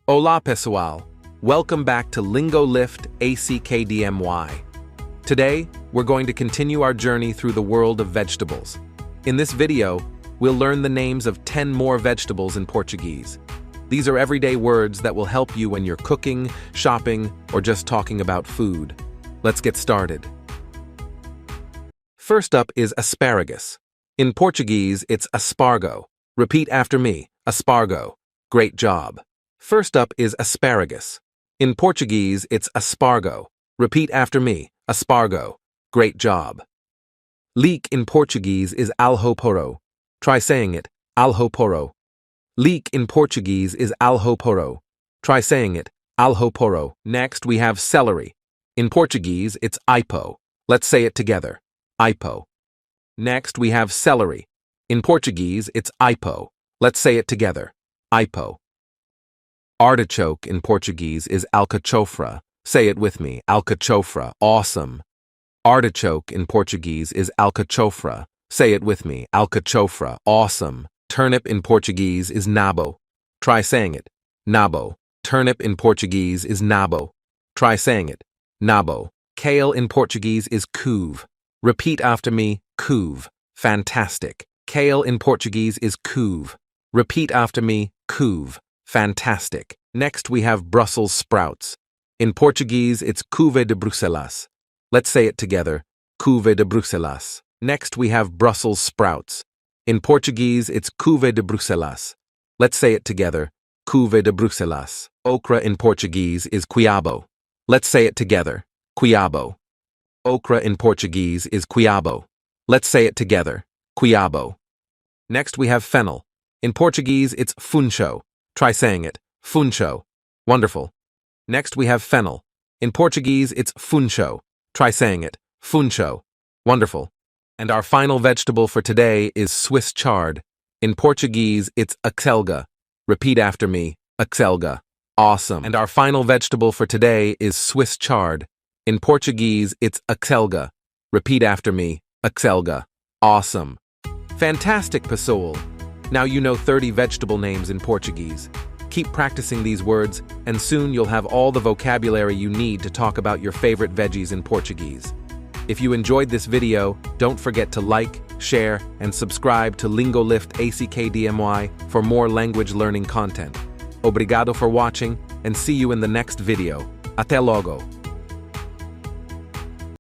Hola pessoal, welcome back to LINGOLIFT ACKDMY. Today, we're going to continue our journey through the world of vegetables. In this video, we'll learn the names of 10 more vegetables in Portuguese. These are everyday words that will help you when you're cooking, shopping, or just talking about food. Let's get started. First up is asparagus. In Portuguese, it's aspargo. Repeat after me, aspargo. Great job. First up is asparagus. In Portuguese, it's aspargo. Repeat after me, aspargo. Great job. Leek in Portuguese is alho porro. Try saying it, alho porro. Leek in Portuguese is alho porro. Try saying it, alho porro. Next, we have celery. In Portuguese, it's aipo. Let's say it together, aipo. Next, we have celery. In Portuguese, it's aipo. Let's say it together, aipo. Artichoke in Portuguese is alcachofra. Say it with me, alcachofra. Awesome. Artichoke in Portuguese is alcachofra. Say it with me, alcachofra. Awesome. Turnip in Portuguese is nabo. Try saying it, nabo. Turnip in Portuguese is nabo. Try saying it, nabo. Kale in Portuguese is couve. Repeat after me, couve. Fantastic. Kale in Portuguese is couve. Repeat after me, couve. Fantastic. Next, we have Brussels sprouts. In Portuguese, it's couve de Bruxelas. Let's say it together, couve de Bruxelas. Next, we have Brussels sprouts. In Portuguese, it's couve de Bruxelas. Let's say it together, couve de Bruxelas. Okra in Portuguese is quiabo. Let's say it together, quiabo. Okra in Portuguese is quiabo. Let's say it together, quiabo. Next, we have fennel. In Portuguese, it's funcho. Try saying it, funcho. Wonderful. Next, we have fennel. In Portuguese, it's funcho. Try saying it, funcho. Wonderful. And our final vegetable for today is Swiss chard. In Portuguese, it's acelga. Repeat after me, acelga. Awesome. And our final vegetable for today is Swiss chard. In Portuguese, it's acelga. Repeat after me, acelga. Awesome. Fantastic, pessoal. Now you know 30 vegetable names in Portuguese. Keep practicing these words, and soon you'll have all the vocabulary you need to talk about your favorite veggies in Portuguese. If you enjoyed this video, don't forget to like, share, and subscribe to LINGOLIFT ACKDMY for more language learning content. Obrigado for watching, and see you in the next video. Até logo!